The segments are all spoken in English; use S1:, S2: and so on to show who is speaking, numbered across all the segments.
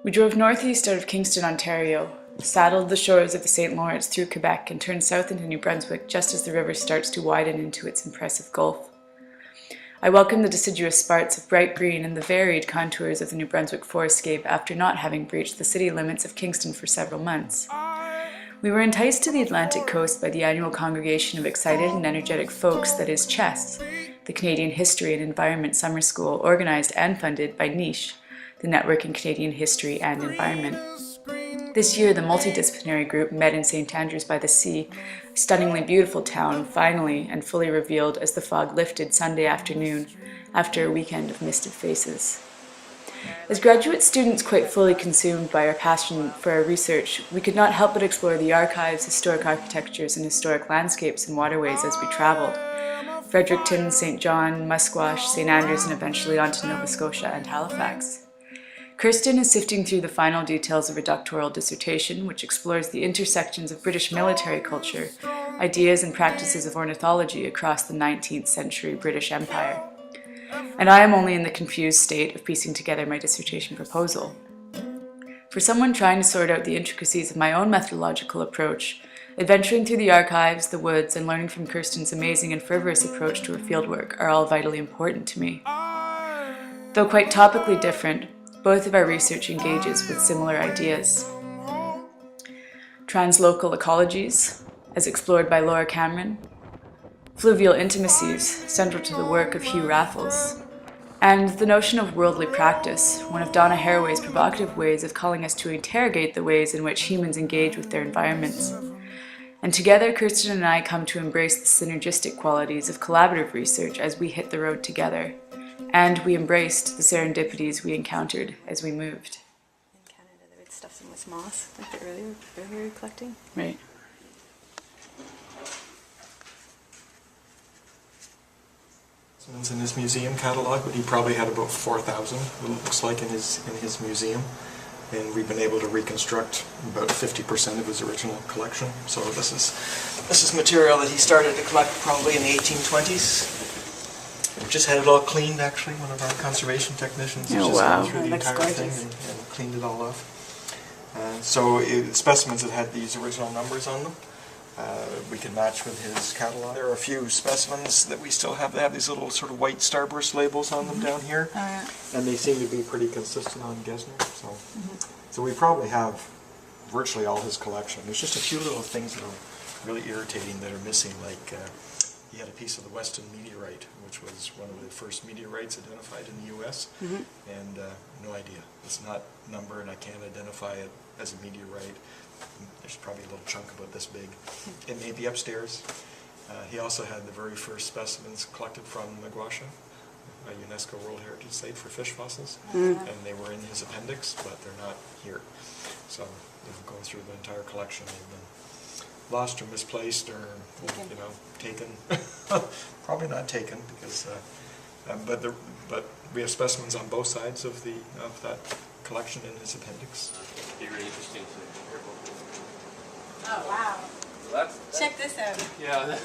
S1: We drove northeast out of Kingston, Ontario, saddled the shores of the St. Lawrence through Quebec, and turned south into New Brunswick just as the river starts to widen into its impressive gulf. I welcomed the deciduous sparts of bright green and the varied contours of the New Brunswick forestscape after not having breached the city limits of Kingston for several months. We were enticed to the Atlantic coast by the annual congregation of excited and energetic folks that is CHESS, the Canadian History and Environment Summer School, organized and funded by NICHE, the Network in Canadian History and Environment. This year, the multidisciplinary group met in St. Andrews by the Sea, a stunningly beautiful town, finally and fully revealed as the fog lifted Sunday afternoon after a weekend of misted faces. As graduate students quite fully consumed by our passion for our research, we could not help but explore the archives, historic architectures, and historic landscapes and waterways as we traveled. Fredericton, St. John, Musquash, St. Andrews, and eventually on to Nova Scotia and Halifax. Kirsten is sifting through the final details of her doctoral dissertation, which explores the intersections of British military culture, ideas and practices of ornithology across the 19th century British Empire. And I am only in the confused state of piecing together my dissertation proposal. For someone trying to sort out the intricacies of my own methodological approach, adventuring through the archives, the woods, and learning from Kirsten's amazing and frivolous approach to her fieldwork are all vitally important to me. Though quite topically different, both of our research engages with similar ideas. Translocal ecologies, as explored by Laura Cameron, fluvial intimacies, central to the work of Hugh Raffles, and the notion of worldly practice, one of Donna Haraway's provocative ways of calling us to interrogate the ways in which humans engage with their environments. And together, Kirsten and I come to embrace the synergistic qualities of collaborative research as we hit the road together. And we embraced the serendipities we encountered as we moved.
S2: In Canada, they would stuff them with moss, like the earlier collecting.
S1: Right.
S3: It's in his museum catalog, but he probably had about 4,000. It looks like in his museum, and we've been able to reconstruct about 50% of his original collection. So this is material that he started to collect probably in the 1820s. We just had it all cleaned, actually. One of our conservation technicians has just gone through the entire thing and cleaned it all off. Specimens that had these original numbers on them, we can match with his catalog. There are a few specimens that we still have. They have these little sort of white starburst labels on them down here, and they seem to be pretty consistent on Gesner. So we probably have virtually all his collection. There's just a few little things that are really irritating that are missing, like he had a piece of the Weston meteorite, which was one of the first meteorites identified in the U.S., and no idea. It's not numbered, and I can't identify it as a meteorite. There's probably a little chunk about this big. It may be upstairs. He also had the very first specimens collected from Musquash, a UNESCO World Heritage Site for fish fossils, and they were in his appendix, but they're not here. So if we go through the entire collection, they've been lost or misplaced or taken. Probably not taken because, but we have specimens on both sides of that collection in his appendix.
S4: It'd be really interesting to hear about this.
S2: Oh wow!
S4: Well,
S2: Check this out.
S4: Yeah.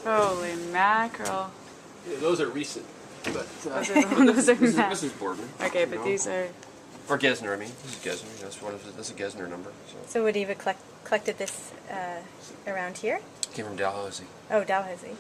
S1: Holy mackerel.
S4: Yeah, those are recent, but
S1: Those are
S4: this is Boardman.
S1: Okay, but these are...
S4: Or Gesner, I mean. This is Gesner. That's a Gesner number.
S2: So would he have collected this around here?
S4: Came from Dalhousie.
S2: Oh, Dalhousie.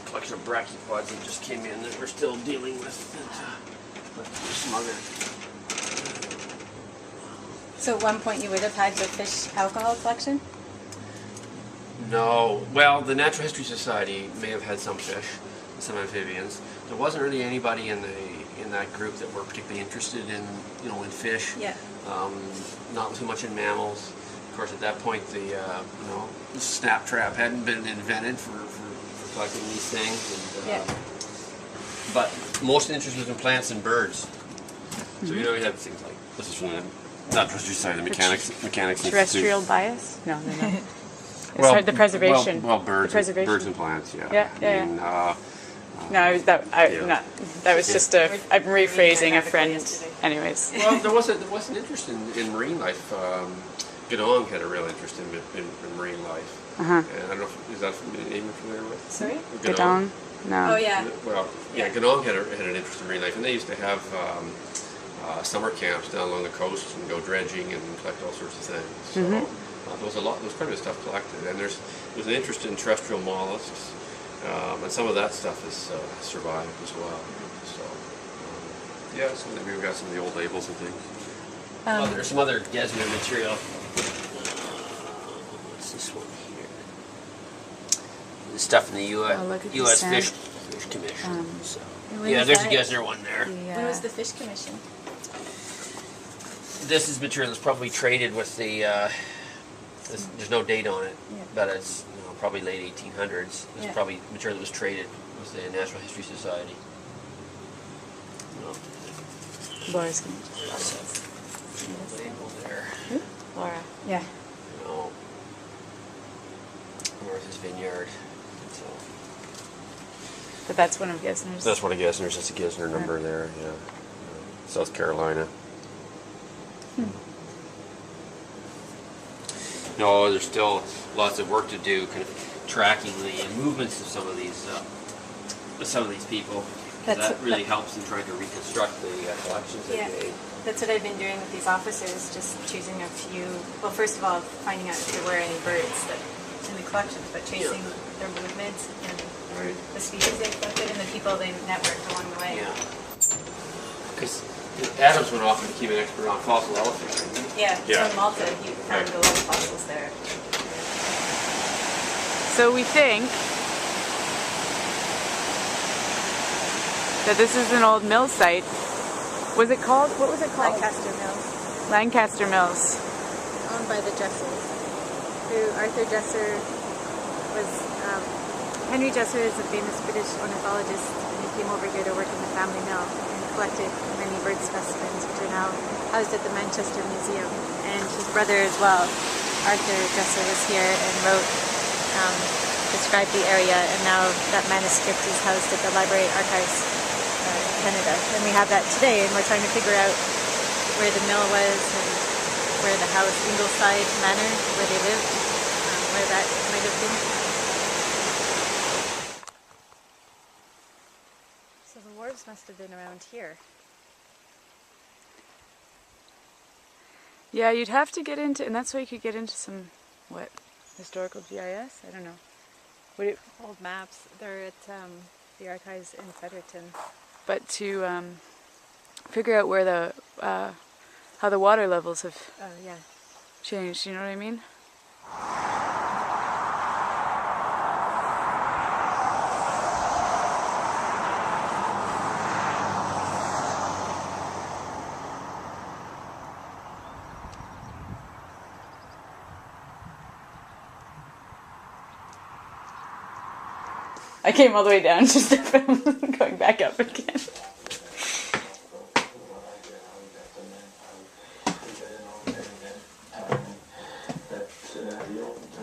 S4: Collection of brachiopods that just came in that we're still dealing with some other.
S2: So at one point you would have had the fish alcohol collection?
S4: No. Well, the Natural History Society may have had some fish, some amphibians. There wasn't really anybody in that group that were particularly interested in in fish.
S2: Yeah.
S4: Not too much in mammals. Of course, at that point, the snap trap hadn't been invented for collecting these things. And, but most interest was in plants and birds. So you have things like this is from the Natural History Society, the Mechanics
S1: Terrestrial
S4: Institute.
S1: bias? No. Well, the preservation.
S4: Well, birds,
S1: the preservation.
S4: birds and plants. Yeah.
S1: No, that was just I'm rephrasing a friend. Anyways.
S4: Well, there was an interest in marine life. Gedong had a real interest in marine life.
S1: Uh-huh.
S4: And I don't know if, is that a name you're familiar with?
S2: Sorry?
S1: Gadong? No.
S2: Oh yeah.
S4: Well, yeah, Ganong had an interest in marine life, and they used to have summer camps down along the coast and go dredging and collect all sorts of things. So there was quite a bit of stuff collected, and there's an interest in terrestrial mollusks, and some of that stuff has survived as well. So yeah, so maybe we've got some of the old labels and things. There's some other Gesner material. What's this one here? The stuff in the
S1: look at the
S4: U.S.
S1: sand.
S4: Fish Commission. So.
S2: When
S4: Yeah,
S2: was
S4: there's a
S2: that?
S4: Gesner one there.
S2: When was the Fish Commission?
S4: This is material that's probably traded with the. There's no date on it, but it's probably late 1800s. It's probably material that was traded with the Natural History Society.
S1: Laura's
S4: Label there.
S1: Laura. Yeah.
S4: Martha's Vineyard. So.
S1: But that's one of Gesner's.
S4: That's one of Gesner's. That's a Gesner number there. Yeah. South Carolina. No, there's still lots of work to do, kind of tracking the movements of some of these people. That really helps in trying to reconstruct the collections they made.
S2: That's what I've been doing with these officers, just choosing a few. Well, first of all, finding out if there were any birds that in the collections, but tracing their movements and the species they collected and the people they networked along the way.
S4: Yeah. Because Adams went off and became an expert on fossil elephants.
S2: Yeah. So in Malta, he found a lot of fossils there.
S1: So we think that this is an old mill site. Was it called? What was it called?
S2: Lancaster Mills,
S1: Lancaster Mills.
S2: owned by the Jessers. Who Arthur Jesser was. Henry Jesser is a famous British ornithologist, and he came over here to work in the family mill and collected many bird specimens, which are now housed at the Manchester Museum. And his brother as well, Arthur Jesser, was here and wrote, described the area, and now that manuscript is housed at the Library Archives Canada, and we have that today, and we're trying to figure out where the mill was and where the house, Ingleside Manor, where they lived, where that might have been. So the wharves must have been around here.
S1: Yeah, you'd have to get into, and that's why you could get into some, what, historical GIS? I don't know. Would it,
S2: Old maps, they're at the archives in Fredericton.
S1: but to figure out where the, how the water levels have changed, you know what I mean? I came all the way down just to film going back up again.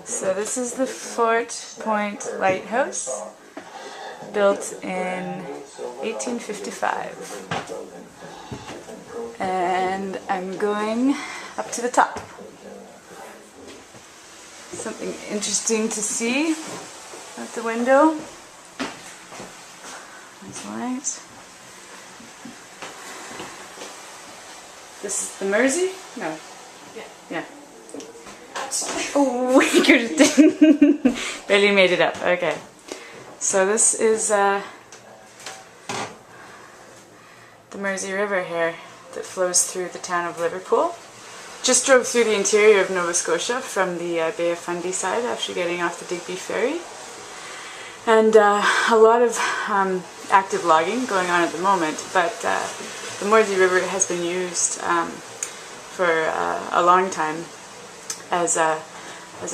S1: So this is the Fort Point Lighthouse, built in 1855. And I'm going up to the top. Something interesting to see out the window. There's light. This is the Mersey? No. Yeah. Oh, Kirsten. Barely made it up. Okay. So this is the Mersey River here that flows through the town of Liverpool. Just drove through the interior of Nova Scotia from the Bay of Fundy side after getting off the Digby ferry. And a lot of active logging going on at the moment, but the Mersey River has been used for a long time as a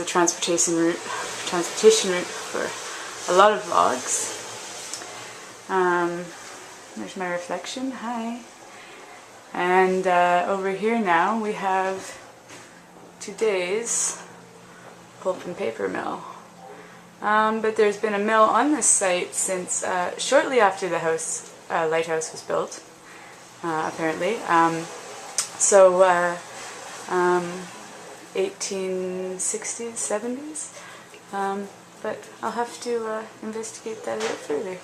S1: transportation route for a lot of logs. There's my reflection. Hi. And over here now we have today's pulp and paper mill. But there's been a mill on this site since shortly after the lighthouse was built, apparently. 1860s, 70s. But I'll have to investigate that a bit further.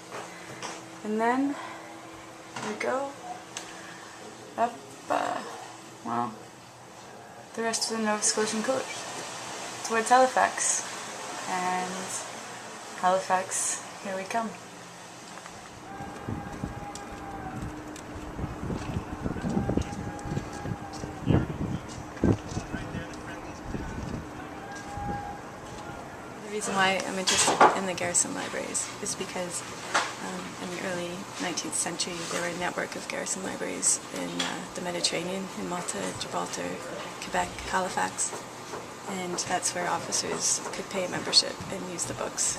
S1: And then we go up, well, the rest of the Nova Scotian coast towards Halifax. And Halifax, here we come.
S2: The reason why I'm interested in the garrison libraries is because in the early 19th century there were a network of garrison libraries in the Mediterranean, in Malta, Gibraltar, Quebec, Halifax, and that's where officers could pay membership and use the books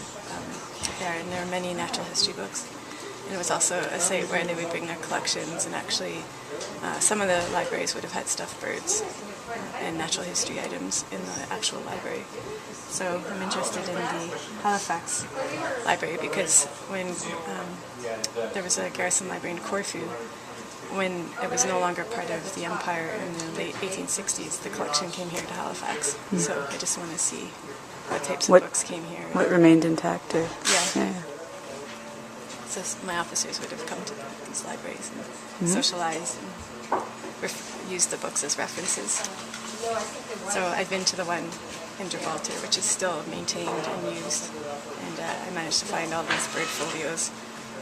S2: there, and there were many natural history books. And it was also a site where they would bring their collections, and actually some of the libraries would have had stuffed birds and natural history items in the actual library. So I'm interested in the Halifax library because when there was a garrison library in Corfu, when it was no longer part of the empire in the late 1860s, the collection came here to Halifax. So I just want to see what types of books came here.
S1: What remained intact? Or?
S2: Yeah. So my officers would have come to these libraries and socialized and used the books as references. So I've been to the one in Gibraltar, which is still maintained and used, and I managed to find all these bird folios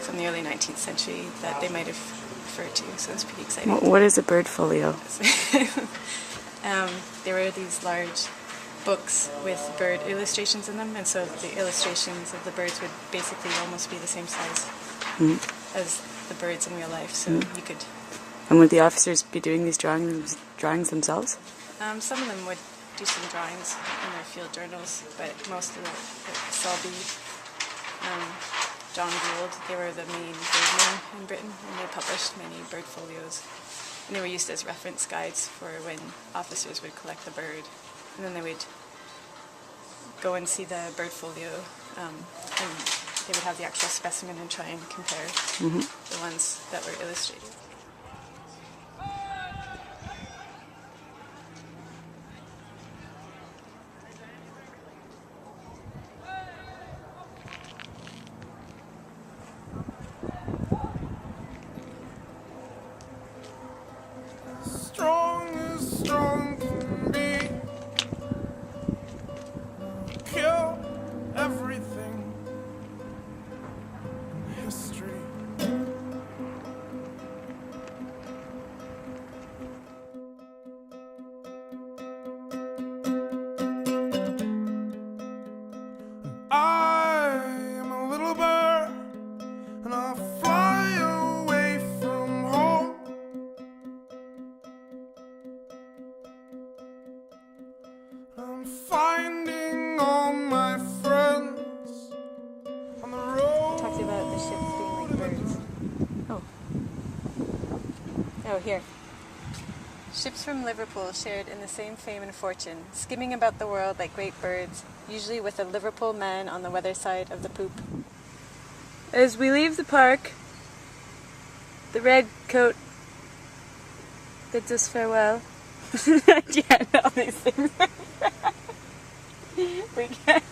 S2: from the early 19th century that they might have referred to, so it's pretty exciting.
S1: What is a bird folio?
S2: There were these large books with bird illustrations in them, and so the illustrations of the birds would basically almost be the same size as the birds in real life, so you could...
S1: And would the officers be doing these drawings themselves?
S2: Some of them would do some drawings in their field journals, but most of them, Selby, John Gould, they were the main birdmen in Britain, and they published many bird folios. And they were used as reference guides for when officers would collect the bird, and then they would go and see the bird folio, and they would have the actual specimen and try and compare the ones that were illustrated.
S5: Strong as strong can be. Kill everything in history. I am a little bird, and I'll fly away from home. I'm finding all my friends on the road.
S2: Talks about the ships being like birds. Oh, here. Ships from Liverpool shared in the same fame and fortune, skimming about the world like great birds, usually with a Liverpool man on the weather side of the poop.
S1: As we leave the park, the red coat bids us farewell. I can't know these things. We can't.